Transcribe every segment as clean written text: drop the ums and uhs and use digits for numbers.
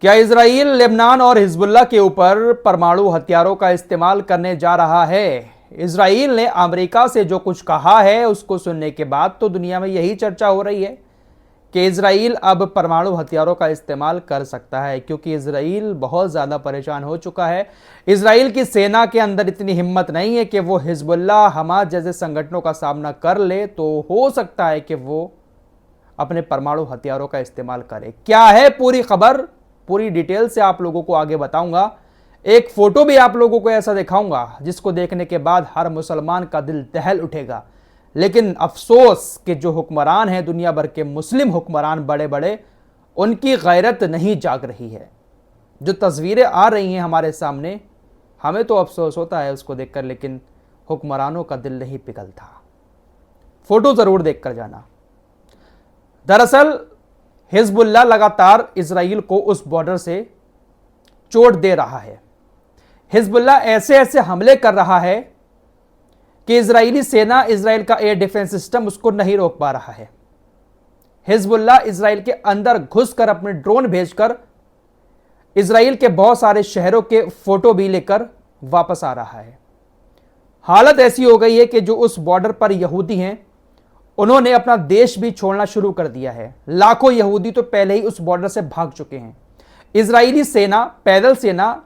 क्या Israel Lebanon और Hezbollah के ऊपर परमाणु हथियारों का इस्तेमाल करने जा रहा है? इजराइल ने अमेरिका से जो कुछ कहा है उसको सुनने के बाद तो दुनिया में यही चर्चा हो रही है कि इजराइल अब परमाणु हथियारों का इस्तेमाल कर सकता है, क्योंकि इजराइल बहुत ज़्यादा परेशान हो चुका है। इजराइल की सेना के अंदर इतनी हिम्मत नहीं है कि वो हिजबुल्लाह, हमास जैसे संगठनों का सामना कर ले, तो हो सकता है कि वो अपने परमाणु हथियारों का इस्तेमाल करे। क्या है पूरी खबर, पूरी डिटेल से आप लोगों को आगे बताऊंगा। एक फोटो भी आप लोगों को ऐसा दिखाऊंगा जिसको देखने के बाद हर मुसलमान का दिल दहल उठेगा। लेकिन अफसोस कि जो हुक्मरान हैं, दुनिया भर के मुस्लिम हुक्मरान बड़े बड़े, उनकी गैरत नहीं जाग रही है। जो तस्वीरें आ रही हैं हमारे सामने, हमें तो अफसोस होता है उसको देखकर, लेकिन हुक्मरानों का दिल नहीं पिघलता। फोटो जरूर देखकर जाना। दरअसल हिजबुल्लाह लगातार इजराइल को उस बॉर्डर से चोट दे रहा है। हिजबुल्लाह ऐसे ऐसे हमले कर रहा है कि इजरायली सेना, इजराइल का एयर डिफेंस सिस्टम उसको नहीं रोक पा रहा है। हिजबुल्लाह इजराइल के अंदर घुसकर अपने ड्रोन भेजकर इजराइल के बहुत सारे शहरों के फोटो भी लेकर वापस आ रहा है। हालत ऐसी हो गई है कि जो उस बॉर्डर पर यहूदी हैं, उन्होंने अपना देश भी छोड़ना शुरू कर दिया है। लाखों यहूदी तो पहले ही उस बॉर्डर से भाग चुके हैं। इजरायली सेना, पैदल सेना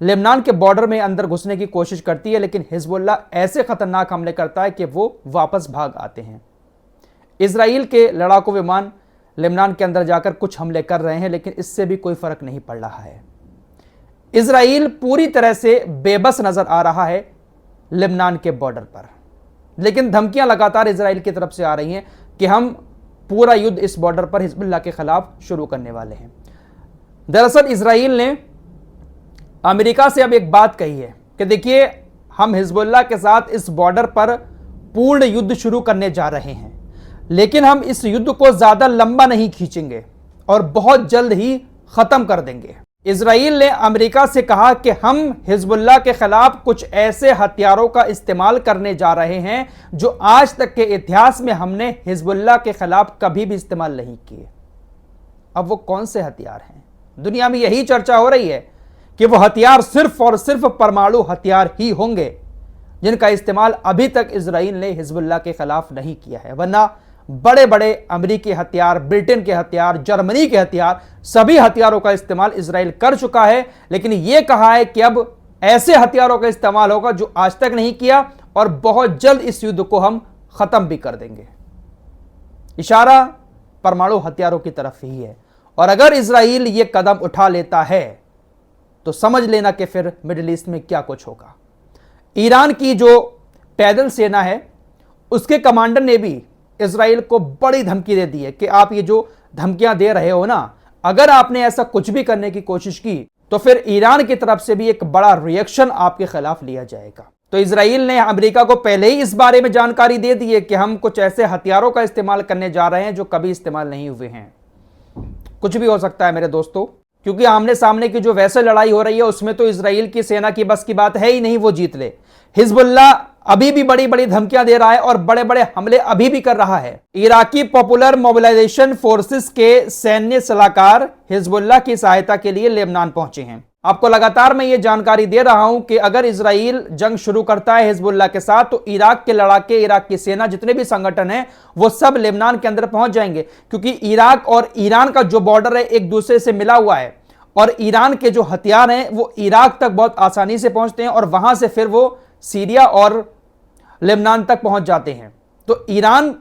लेबनान के बॉर्डर में अंदर घुसने की कोशिश करती है, लेकिन हिजबुल्लाह ऐसे खतरनाक हमले करता है कि वो वापस भाग आते हैं। इजराइल के लड़ाकू विमान लेबनान के अंदर जाकर कुछ हमले कर रहे हैं, लेकिन इससे भी कोई फर्क नहीं पड़ रहा है। इजराइल पूरी तरह से बेबस नजर आ रहा है लेबनान के बॉर्डर पर, लेकिन धमकियां लगातार इजराइल की तरफ से आ रही हैं कि हम पूरा युद्ध इस बॉर्डर पर हिजबुल्लाह के खिलाफ शुरू करने वाले हैं। दरअसल इजराइल ने अमेरिका से अब एक बात कही है कि देखिए, हम हिजबुल्लाह के साथ इस बॉर्डर पर पूर्ण युद्ध शुरू करने जा रहे हैं, लेकिन हम इस युद्ध को ज्यादा लंबा नहीं खींचेंगे और बहुत जल्द ही खत्म कर देंगे। इजराइल ने अमेरिका से कहा कि हम हिजबुल्लाह के खिलाफ कुछ ऐसे हथियारों का इस्तेमाल करने जा रहे हैं जो आज तक के इतिहास में हमने हिजबुल्लाह के खिलाफ कभी भी इस्तेमाल नहीं किए। अब वो कौन से हथियार हैं? दुनिया में यही चर्चा हो रही है कि वो हथियार सिर्फ और सिर्फ परमाणु हथियार ही होंगे, जिनका इस्तेमाल अभी तक इजराइल ने हिजबुल्लाह के खिलाफ नहीं किया है। वरना बड़े बड़े अमेरिकी हथियार, ब्रिटेन के हथियार, जर्मनी के हथियार, सभी हथियारों का इस्तेमाल इजराइल कर चुका है। लेकिन यह कहा है कि अब ऐसे हथियारों का इस्तेमाल होगा जो आज तक नहीं किया, और बहुत जल्द इस युद्ध को हम खत्म भी कर देंगे। इशारा परमाणु हथियारों की तरफ ही है, और अगर इजराइल यह कदम उठा लेता है तो समझ लेना कि फिर मिडिल ईस्ट में क्या कुछ होगा। ईरान की जो पैदल सेना है, उसके कमांडर ने भी इजराइल को बड़ी धमकी दे दी है कि आप ये जो धमकियां दे रहे हो ना, अगर आपने ऐसा कुछ भी करने की कोशिश की तो फिर ईरान की तरफ से भी एक बड़ा रिएक्शन आपके खिलाफ लिया जाएगा। तो इजराइल ने अमेरिका को पहले ही इस बारे में जानकारी दे दी है कि हम कुछ ऐसे हथियारों का इस्तेमाल करने जा रहे हैं जो कभी इस्तेमाल नहीं हुए हैं। कुछ भी हो सकता है मेरे दोस्तों, क्योंकि आमने सामने की जो वैसे लड़ाई हो रही है उसमें तो इजराइल की सेना की बस की बात है ही नहीं वो जीत ले। हिजबुल्लाह अभी भी बड़ी बड़ी धमकियां दे रहा है और बड़े बड़े हमले अभी भी कर रहा है। इराकी पॉपुलर मोबिलाइजेशन फोर्सेस के सैन्य सलाहकार हिजबुल्लाह की सहायता के लिए लेबनान पहुंचे हैं। आपको लगातार मैं ये जानकारी दे रहा हूं कि अगर इजराइल जंग शुरू करता है हिजबुल्लाह के साथ, तो इराक के लड़ाके, इराक की सेना, जितने भी संगठन हैं, वो सब लेबनान के अंदर पहुंच जाएंगे, क्योंकि इराक और ईरान का जो बॉर्डर है एक दूसरे से मिला हुआ है, और ईरान के जो हथियार हैं वो इराक तक बहुत आसानी से पहुंचते हैं, और वहां से फिर वो सीरिया और लेबनान तक पहुंच जाते हैं। तो ईरान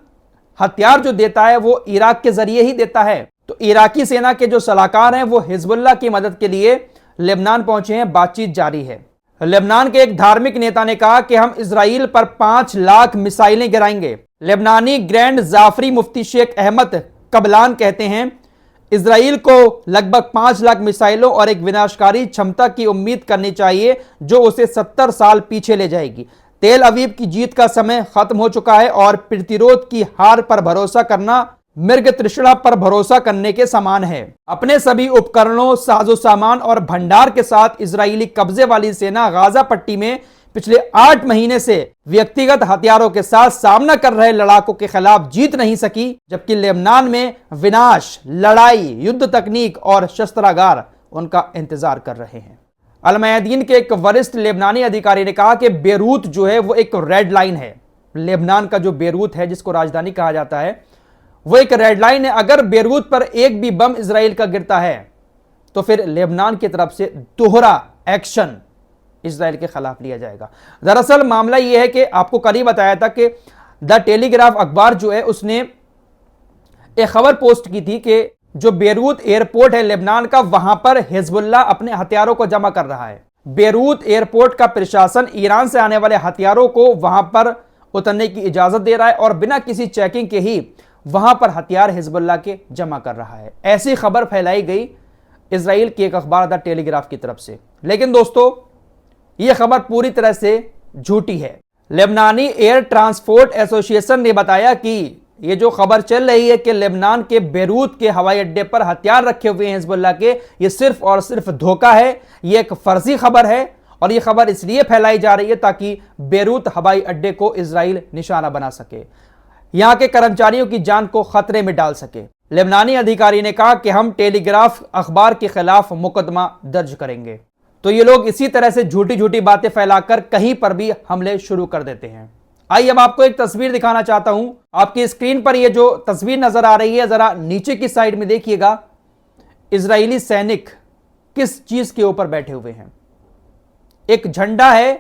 हथियार जो देता है वो इराक के जरिए ही देता है। तो इराकी सेना के जो सलाहकार हैं वो हिजबुल्लाह की मदद के लिए लेबनान पहुंचे हैं, बातचीत जारी है। लेबनान के एक धार्मिक नेता ने कहा कि हम इजराइल पर 5 लाख मिसाइलें गिराएंगे। लेबनानी ग्रैंड जाफरी मुफ्ती शेख अहमद कबलान कहते हैं, इजराइल को लगभग 5 लाख मिसाइलों और एक विनाशकारी क्षमता की उम्मीद करनी चाहिए जो उसे 70 साल पीछे ले जाएगी। तेल अवीव की जीत का समय खत्म हो चुका है और प्रतिरोध की हार पर भरोसा करना मृग तृष्णा पर भरोसा करने के समान है। अपने सभी उपकरणों, साजो सामान और भंडार के साथ इजरायली कब्जे वाली सेना गाजा पट्टी में पिछले 8 महीने से व्यक्तिगत हथियारों के साथ सामना कर रहे लड़ाकों के खिलाफ जीत नहीं सकी, जबकि लेबनान में विनाश, लड़ाई, युद्ध तकनीक और शस्त्रागार उनका इंतजार कर रहे हैं। अल मयादीन के एक वरिष्ठ लेबनानी अधिकारी ने कहा कि बेरूत जो है वो एक रेड लाइन है। लेबनान का जो बेरूत है, जिसको राजधानी कहा जाता है, वो एक रेड लाइन है। अगर बेरूत पर एक भी बम इजराइल का गिरता है तो फिर लेबनान की तरफ से दोहरा एक्शन इजराइल के खिलाफ लिया जाएगा। दरअसल मामला यह है कि आपको कल ही बताया था कि द टेलीग्राफ अखबार जो है उसने एक खबर पोस्ट की थी कि जो बेरूत एयरपोर्ट है लेबनान का, वहां पर हिजबुल्लाह अपने हथियारों को जमा कर रहा है। बेरूत एयरपोर्ट का प्रशासन ईरान से आने वाले हथियारों को वहां पर उतरने की इजाजत दे रहा है और बिना किसी चेकिंग के ही वहां पर हथियार हिजबुल्लाह के जमा कर रहा है। ऐसी खबर फैलाई गई इजराइल की एक अखबार द टेलीग्राफ की तरफ से। लेकिन दोस्तों, यह खबर पूरी तरह से झूठी है। लेबनानी एयर ट्रांसपोर्ट एसोसिएशन ने बताया कि यह जो खबर चल रही है कि लेबनान के बेरूत के हवाई अड्डे पर हथियार रखे हुए हैं हिजबुल्लाह के, यह सिर्फ और सिर्फ धोखा है। यह एक फर्जी खबर है और यह खबर इसलिए फैलाई जा रही है ताकि बेरूत हवाई अड्डे को इजराइल निशाना बना सके, यहां के कर्मचारियों की जान को खतरे में डाल सके। लेबनानी अधिकारी ने कहा कि हम टेलीग्राफ अखबार के खिलाफ मुकदमा दर्ज करेंगे। तो ये लोग इसी तरह से झूठी झूठी बातें फैलाकर कहीं पर भी हमले शुरू कर देते हैं। आइए अब आपको एक तस्वीर दिखाना चाहता हूं। आपकी स्क्रीन पर ये जो तस्वीर नजर आ रही है, जरा नीचे की साइड में देखिएगा। इजरायली सैनिक किस चीज के ऊपर बैठे हुए हैं। एक झंडा है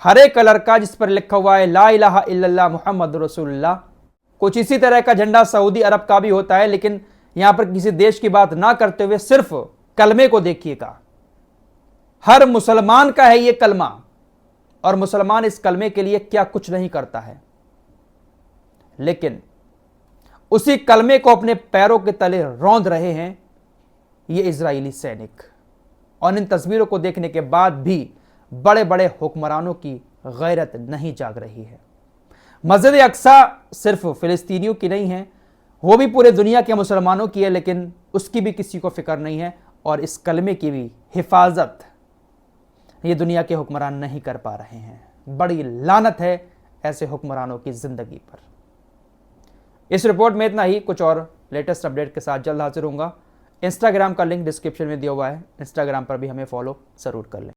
हरे कलर का जिस पर लिखा हुआ है ला इलाहा इल्लल्लाह मुहम्मद रसूलुल्लाह। कुछ इसी तरह का झंडा सऊदी अरब का भी होता है, लेकिन यहां पर किसी देश की बात ना करते हुए सिर्फ कलमे को देखिएगा। हर मुसलमान का है यह कलमा और मुसलमान इस कलमे के लिए क्या कुछ नहीं करता है, लेकिन उसी कलमे को अपने पैरों के तले रौंद रहे हैं ये इजरायली सैनिक। और इन तस्वीरों को देखने के बाद भी बड़े बड़े हुक्मरानों की गैरत नहीं जाग रही है। मस्जिद अक्सा सिर्फ फिलिस्तीनियों की नहीं है, वो भी पूरे दुनिया के मुसलमानों की है, लेकिन उसकी भी किसी को फिक्र नहीं है और इस कलमे की भी हिफाजत ये दुनिया के हुक्मरान नहीं कर पा रहे हैं। बड़ी लानत है ऐसे हुक्मरानों की जिंदगी पर। इस रिपोर्ट में इतना ही। कुछ और लेटेस्ट अपडेट के साथ जल्द हाजिर होऊंगा। इंस्टाग्राम का लिंक डिस्क्रिप्शन में दिया हुआ है, इंस्टाग्राम पर भी हमें फॉलो जरूर कर लें।